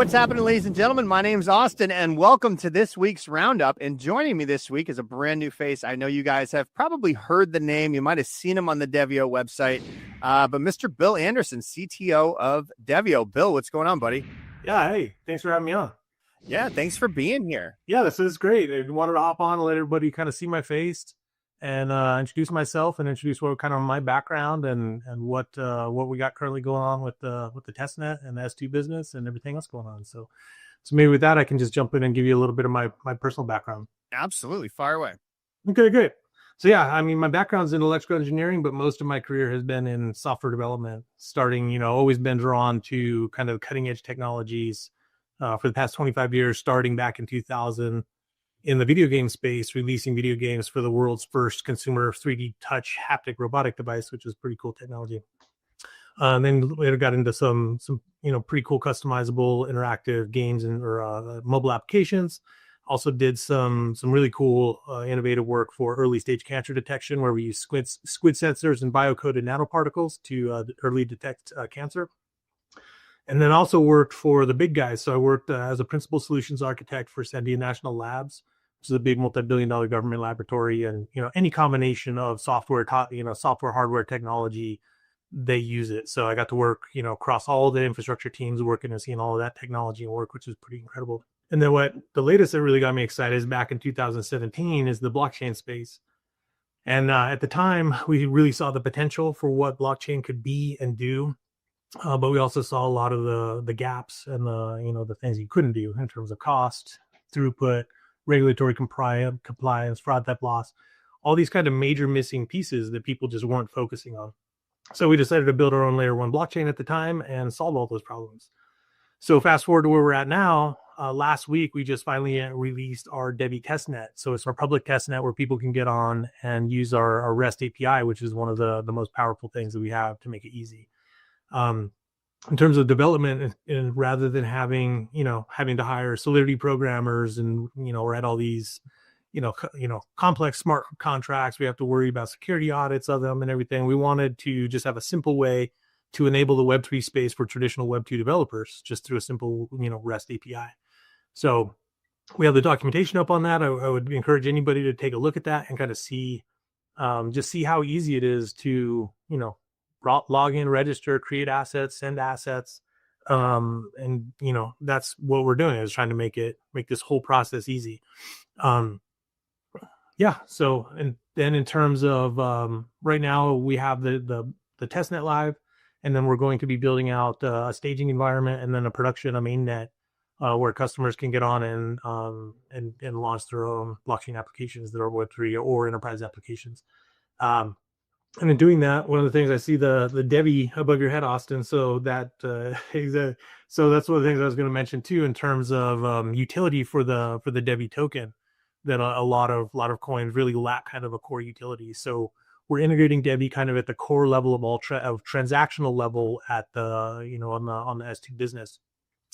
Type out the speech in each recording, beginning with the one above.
What's happening, ladies and gentlemen? My name's Austin, and welcome to this week's Roundup. And joining me this week is a brand new face. I know you guys have probably heard the name. You might have seen him on the Devvio website, but Mr. Bill Anderson, CTO of Devvio. Bill, what's going on, buddy? Yeah, hey, thanks for having me on. Yeah, thanks for being here. Yeah, this is great. I wanted to hop on and let everybody kind of see my face and introduce myself and introduce what kind of my background and what we got currently going on with the testnet and the S2 business and everything else going on. So maybe with that, I can just jump in and give you a little bit of my personal background. Absolutely, fire away. Okay, great. So yeah, I mean, my background's in electrical engineering, but most of my career has been in software development. Starting, always been drawn to kind of cutting edge technologies for the past 25 years. Starting back in 2000. In the video game space, releasing video games for the world's first consumer 3D touch haptic robotic device, which is pretty cool technology. And then later got into some pretty cool customizable interactive games and or mobile applications. Also did some really cool innovative work for early stage cancer detection, where we use squid sensors and biocoded nanoparticles to early detect cancer. And then also worked for the big guys. So I worked as a principal solutions architect for Sandia National Labs, which is a big multi-billion-dollar government laboratory. And any combination of software, software, hardware, technology, they use it. So I got to work, across all the infrastructure teams, working and seeing all of that technology and work, which is pretty incredible. And then what the latest that really got me excited is back in 2017 is the blockchain space. And at the time, we really saw the potential for what blockchain could be and do. But we also saw a lot of the gaps and the things you couldn't do in terms of cost, throughput, regulatory compliance, fraud type loss, all these kind of major missing pieces that people just weren't focusing on. So we decided to build our own layer one blockchain at the time and solve all those problems. So fast forward to where we're at now. Last week, we just finally released our Devve testnet. So it's our public testnet where people can get on and use our REST API, which is one of the most powerful things that we have to make it easy. In terms of development, and rather than having to hire Solidity programmers and write all these complex smart contracts, we have to worry about security audits of them and everything. We wanted to just have a simple way to enable the Web3 space for traditional Web2 developers, just through a simple REST API. So we have the documentation up on that. I would encourage anybody to take a look at that and kind of see how easy it is to log in, register, create assets, send assets. And that's what we're doing, is trying to make this whole process easy. So, and then in terms of right now, we have the testnet live, and then we're going to be building out a staging environment and then a production, a mainnet, where customers can get on and launch their own blockchain applications that are Web3 or enterprise applications. And in doing that, one of the things I see the Devve above your head, Austin. So that so that's one of the things I was going to mention too, in terms of utility for the Devve token. That a lot of coins really lack kind of a core utility. So we're integrating Devve kind of at the core level of transactional level at the on the S2 business.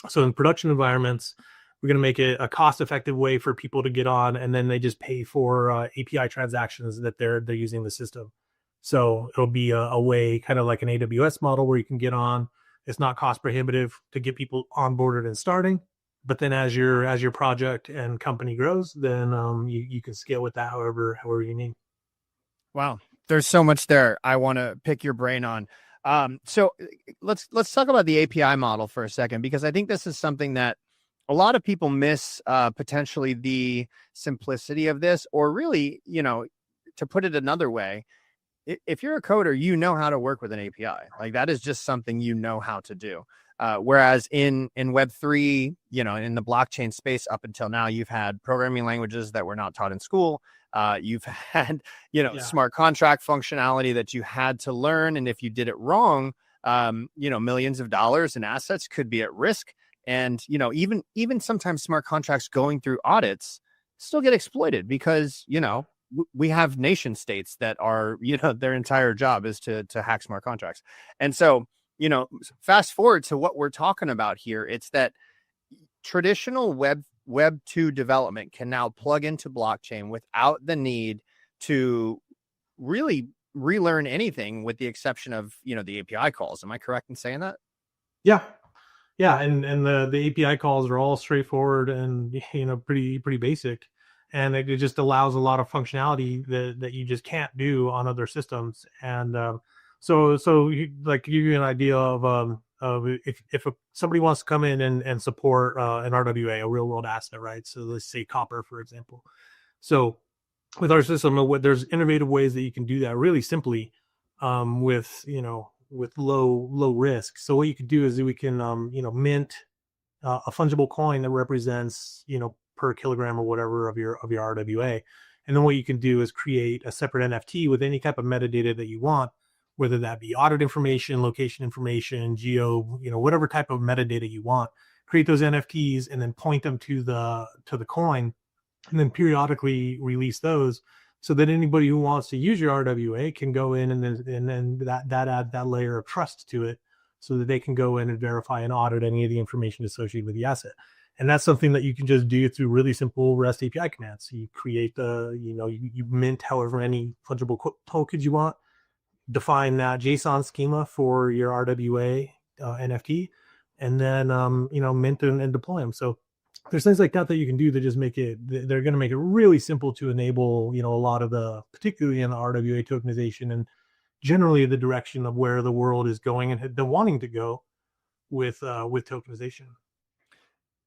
So in production environments, we're going to make it a cost-effective way for people to get on, and then they just pay for API transactions that they're using the system. So it'll be a way, kind of like an AWS model, where you can get on. It's not cost prohibitive to get people onboarded and starting. But then as your project and company grows, then you can scale with that however you need. Wow, there's so much there I want to pick your brain on. So let's talk about the API model for a second, because I think this is something that a lot of people miss, potentially the simplicity of this, or really, to put it another way, if you're a coder, you know how to work with an API. Like, that is just something you know how to do. Whereas in Web3, in the blockchain space up until now, you've had programming languages that were not taught in school. You've had, smart contract functionality that you had to learn. And if you did it wrong, millions of dollars in assets could be at risk. And, even sometimes smart contracts going through audits still get exploited because, we have nation states that are, their entire job is to hack smart contracts. And so, fast forward to what we're talking about here, it's that traditional Web 2 development can now plug into blockchain without the need to really relearn anything, with the exception of, the API calls. Am I correct in saying that? Yeah. Yeah, and the API calls are all straightforward and pretty basic, and it just allows a lot of functionality that you just can't do on other systems. And like to give you an idea of if somebody wants to come in and support an RWA, a real world asset, right? So let's say copper, for example. So with our system, there's innovative ways that you can do that really simply, with with low risk. So what you could do is we can mint a fungible coin that represents per kilogram or whatever of your RWA, and then what you can do is create a separate NFT with any type of metadata that you want, whether that be audit information, location information, geo, whatever type of metadata you want. Create those NFTs and then point them to the coin, and then periodically release those so that anybody who wants to use your RWA can go in and then that add that layer of trust to it so that they can go in and verify and audit any of the information associated with the asset. And that's something that you can just do through really simple REST API commands. So you create you mint however many fungible tokens you want, define that JSON schema for your RWA NFT, and then mint and deploy them. So there's things like that that you can do that just make it, they're going to make it really simple to enable a lot of the, particularly in the RWA tokenization and generally the direction of where the world is going and they're wanting to go with tokenization.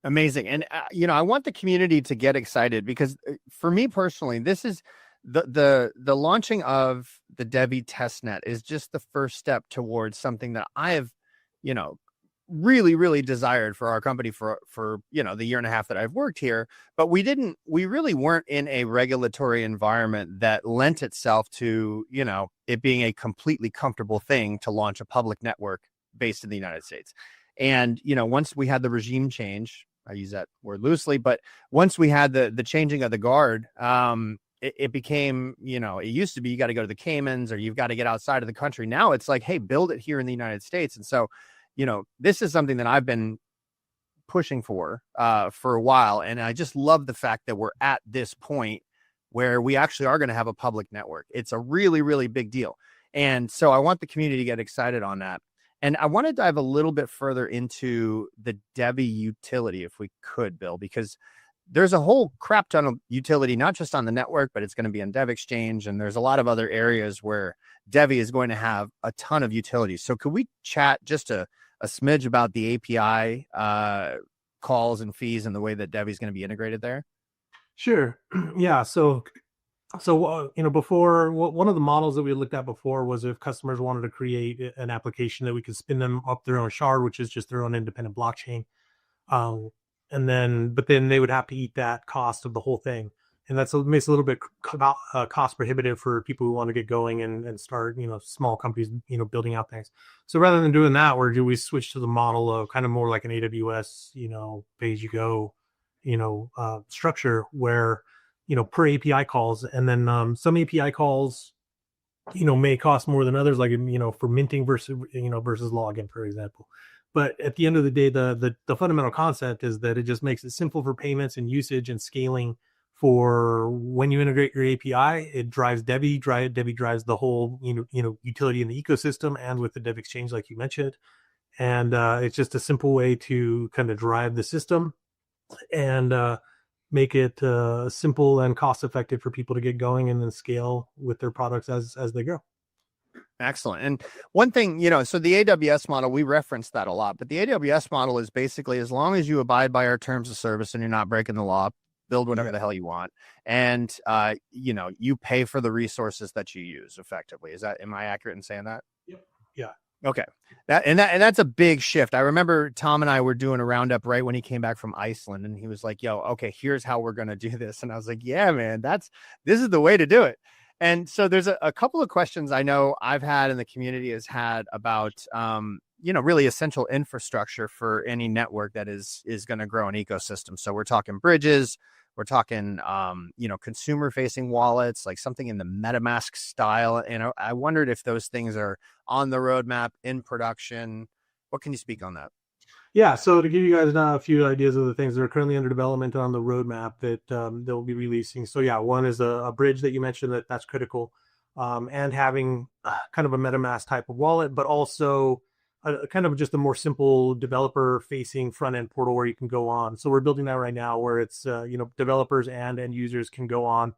Amazing. And I want the community to get excited because for me personally, this is the launching of the Devve testnet is just the first step towards something that I have, really, really desired for our company for the year and a half that I've worked here. But we really weren't in a regulatory environment that lent itself to, it being a completely comfortable thing to launch a public network based in the United States. And, once we had the regime change, I use that word loosely, but once we had the changing of the guard, it became, it used to be you got to go to the Caymans or you've got to get outside of the country. Now it's like, hey, build it here in the United States. And so, this is something that I've been pushing for a while. And I just love the fact that we're at this point where we actually are going to have a public network. It's a really, really big deal. And so I want the community to get excited on that. And I want to dive a little bit further into the Devve utility, if we could, Bill, because there's a whole crap ton of utility, not just on the network, but it's going to be on Dev Exchange. And there's a lot of other areas where Devve is going to have a ton of utilities. So could we chat just a smidge about the API calls and fees and the way that Devve is going to be integrated there? Sure. Yeah. So before, one of the models that we looked at before was if customers wanted to create an application that we could spin them up their own shard, which is just their own independent blockchain. But then they would have to eat that cost of the whole thing. And makes it a little bit cost prohibitive for people who want to get going and start, small companies, building out things. So rather than doing that, we switch to the model of kind of more like an AWS, pay as you go, structure where, per API calls, and then some API calls, may cost more than others, like for minting versus login, for example. But at the end of the day, the fundamental concept is that it just makes it simple for payments and usage and scaling. For when you integrate your API, it drives Devve. Devve drives the whole utility in the ecosystem, and with the Dev Exchange, like you mentioned, and it's just a simple way to kind of drive the system and make it simple and cost effective for people to get going and then scale with their products as they grow. Excellent. And one thing, so the AWS model, we reference that a lot, but the AWS model is basically as long as you abide by our terms of service and you're not breaking the law, build whatever the hell you want. And, you pay for the resources that you use effectively. Am I accurate in saying that? Yep. Yeah. Okay. That's a big shift. I remember Tom and I were doing a roundup right when he came back from Iceland and he was like, yo, okay, here's how we're going to do this. And I was like, yeah, man, this is the way to do it. And so there's a couple of questions I know I've had and the community has had about, really essential infrastructure for any network that is going to grow an ecosystem. So we're talking bridges, we're talking, consumer facing wallets, like something in the MetaMask style. And I wondered if those things are on the roadmap in production. What can you speak on that? Yeah, so to give you guys a few ideas of the things that are currently under development on the roadmap that they'll be releasing. So yeah, one is a bridge that you mentioned that's critical, and having kind of a MetaMask type of wallet, but also kind of just a more simple developer facing front end portal where you can go on. So we're building that right now where it's, developers and end users can go on,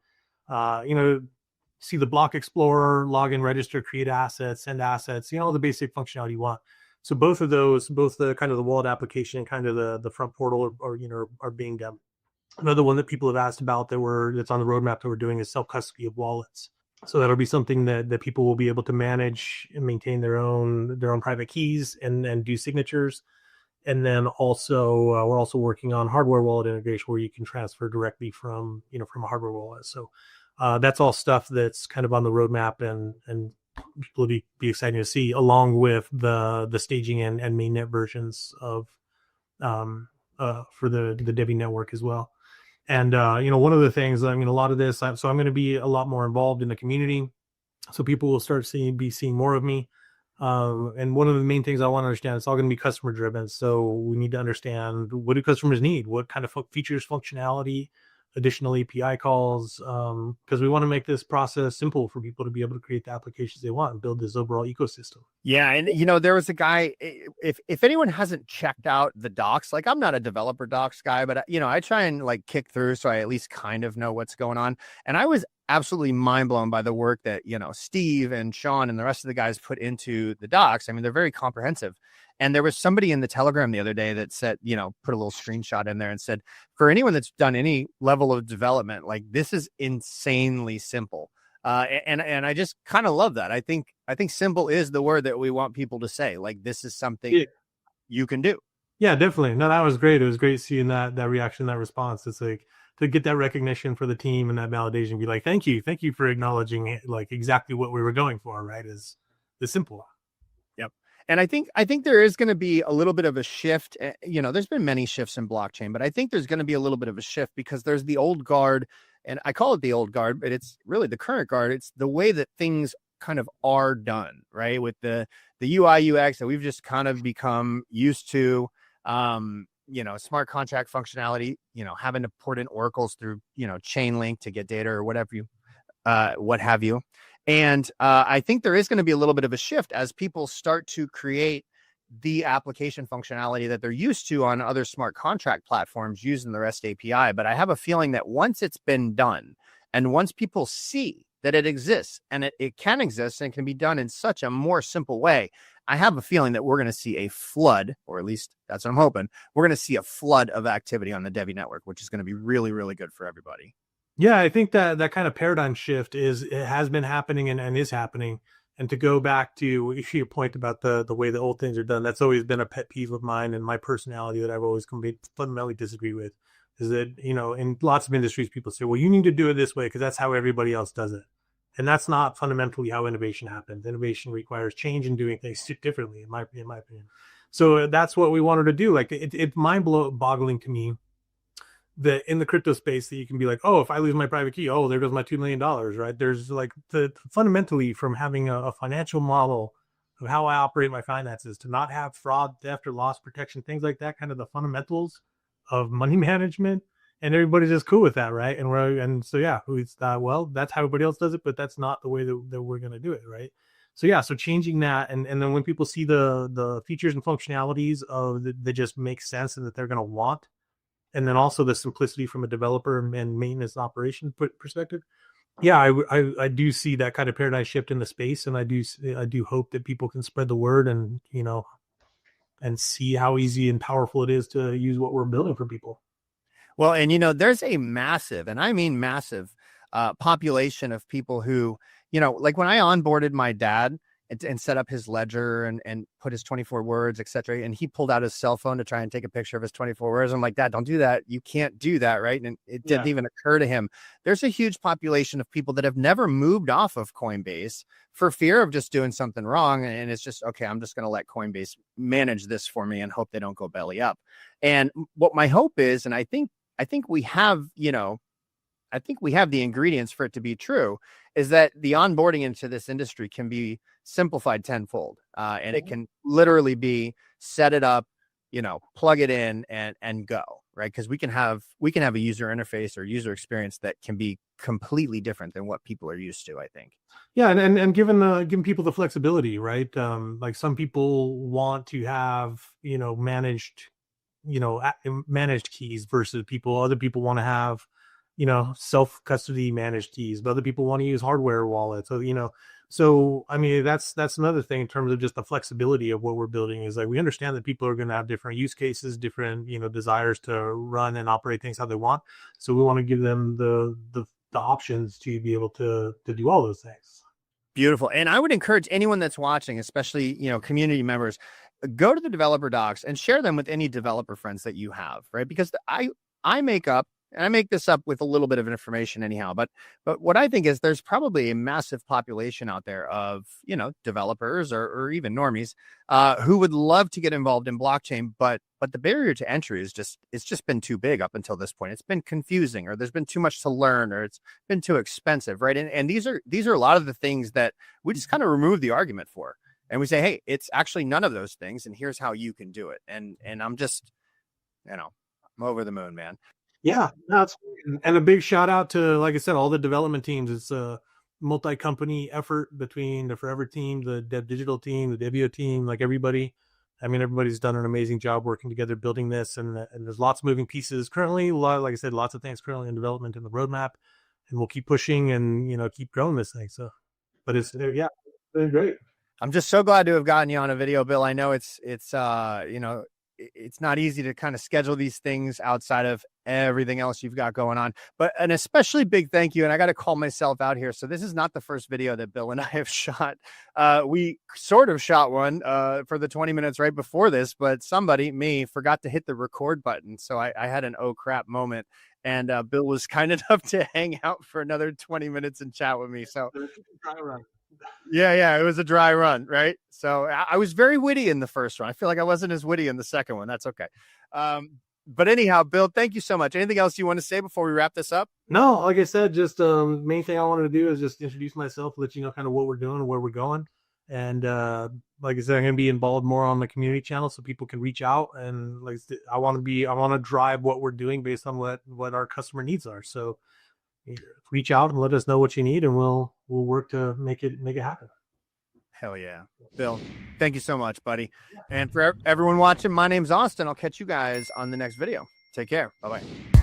see the block explorer, log in, register, create assets, send assets, the basic functionality you want. So both of those, both the kind of the wallet application and kind of the front portal are being done. Another one that people have asked about that's on the roadmap that we're doing is self-custody of wallets. So that'll be something that people will be able to manage and maintain their own private keys and do signatures. And then also we're also working on hardware wallet integration where you can transfer directly from a hardware wallet. So that's all stuff that's kind of on the roadmap and will be exciting to see, along with the staging and mainnet versions of for the Devvio network as well. And one of the things, a lot of this, so I'm going to be a lot more involved in the community, so people will start seeing more of me. And one of the main things I want to understand, it's all going to be customer driven. So we need to understand, what do customers need? What kind of features, functionality, additional API calls, because we want to make this process simple for people to be able to create the applications they want and build this overall ecosystem. Yeah. And, there was a guy, if anyone hasn't checked out the docs, like I'm not a developer docs guy, but, I try and like kick through so I at least kind of know what's going on. And I was absolutely mind blown by the work that, Steve and Sean and the rest of the guys put into the docs. I mean, they're very comprehensive. And there was somebody in the Telegram the other day that said, put a little screenshot in there and said, for anyone that's done any level of development, like this is insanely simple. And I just kind of love that. I think simple is the word that we want people to say. Like, this is something you can do. Yeah, definitely. No, that was great. It was great seeing that reaction, that response. It's like to get that recognition for the team and that validation, be like, thank you for acknowledging like exactly what we were going for, right? Is the simple. Yep. And I think there is going to be a little bit of a shift. There's been many shifts in blockchain, but I think there's going to be a little bit of a shift because there's the old guard, and I call it the old guard, but it's really the current guard. It's the way that things kind of are done, right? With the UI UX that we've just kind of become used to, smart contract functionality, having to port in oracles through, Chainlink to get data or whatever what have you. And I think there is going to be a little bit of a shift as people start to create the application functionality that they're used to on other smart contract platforms using the REST API. But I have a feeling that once it's been done and once people see that it exists and it can exist and can be done in such a more simple way, I have a feeling that we're going to see a flood, or at least that's what I'm hoping. We're going to see a flood of activity on the Devvio network, which is going to be really, really good for everybody. Yeah, I think that kind of paradigm shift has been happening and is happening. And to go back to your point about the way the old things are done, that's always been a pet peeve of mine and my personality that I've always fundamentally disagree with. Is that, in lots of industries, people say, well, you need to do it this way because that's how everybody else does it. And that's not fundamentally how innovation happens. Innovation requires change and doing things differently, in my opinion. So that's what we wanted to do. Like, it's mind-boggling to me that in the crypto space that you can be like, oh, if I lose my private key, oh, there goes my $2 million, right? There's like fundamentally from having a financial model of how I operate my finances to not have fraud, theft, or loss protection, things like that, kind of the fundamentals of money management. And everybody's just cool with that, right? Well, that's how everybody else does it, but that's not the way that we're going to do it, right? So changing that, and then when people see the features and functionalities that just make sense and that they're going to want, and then also the simplicity from a developer and maintenance operation perspective. Yeah, I do see that kind of paradigm shift in the space, and I do hope that people can spread the word and and see how easy and powerful it is to use what we're building for people. Well, and there's a massive, and I mean massive, population of people who, like when I onboarded my dad and set up his ledger and put his 24 words, etc. And he pulled out his cell phone to try and take a picture of his 24 words. I'm like, Dad, don't do that. You can't do that. Right. And it didn't even occur to him. There's a huge population of people that have never moved off of Coinbase for fear of just doing something wrong. And it's just, okay, I'm just going to let Coinbase manage this for me and hope they don't go belly up. And what my hope is, and I think we have, I think we have the ingredients for it to be true, is that the onboarding into this industry can be simplified tenfold. And it can literally be set it up, plug it in and go, right? Because we can have a user interface or user experience that can be completely different than what people are used to, I think. Yeah, and giving people the flexibility, right? Like some people want to have managed keys versus other people want to have self custody managed keys, but other people want to use hardware wallets. So I mean that's another thing in terms of just the flexibility of what we're building. Is like we understand that people are going to have different use cases, different desires to run and operate things how they want. So we want to give them the options to be able to do all those things. Beautiful. And I would encourage anyone that's watching, especially, community members, go to the developer docs and share them with any developer friends that you have, right? Because I make this up with a little bit of information anyhow, but what I think is there's probably a massive population out there of, developers or even normies who would love to get involved in blockchain, but the barrier to entry it's just been too big up until this point. It's been confusing, or there's been too much to learn, or it's been too expensive, right? And these are a lot of the things that we just kind of remove the argument for. And we say, hey, it's actually none of those things, and here's how you can do it. And I'm just, I'm over the moon, man. Yeah, that's and a big shout out to, like I said, all the development teams. It's a multi-company effort between the Forever team, the Dev Digital team, the Devvio team, like everybody. I mean, everybody's done an amazing job working together, building this, and there's lots of moving pieces currently. Like I said, lots of things currently in development in the roadmap, and we'll keep pushing and keep growing this thing. So, but it's been great. I'm just so glad to have gotten you on a video, Bill. I know it's not easy to kind of schedule these things outside of everything else you've got going on, but an especially big thank you. And I got to call myself out here. So this is not the first video that Bill and I have shot. We sort of shot one for the 20 minutes right before this, but me, forgot to hit the record button. So I had an oh crap moment. And Bill was kind enough to hang out for another 20 minutes and chat with me. So yeah, it was a dry run, right? So I was very witty in the first one. I feel like I wasn't as witty in the second one. That's okay. But anyhow, Bill, thank you so much. Anything else you want to say before we wrap this up? No, like I said, just main thing I wanted to do is just introduce myself, let you know kind of what we're doing and where we're going. And like I said, I'm going to be involved more on the community channel so people can reach out. And like I want to drive what we're doing based on what our customer needs are. So reach out and let us know what you need, and we'll work to make it happen. Hell yeah. Bill, thank you so much, buddy. And for everyone watching, my name's Austin. I'll catch you guys on the next video. Take care. Bye-bye.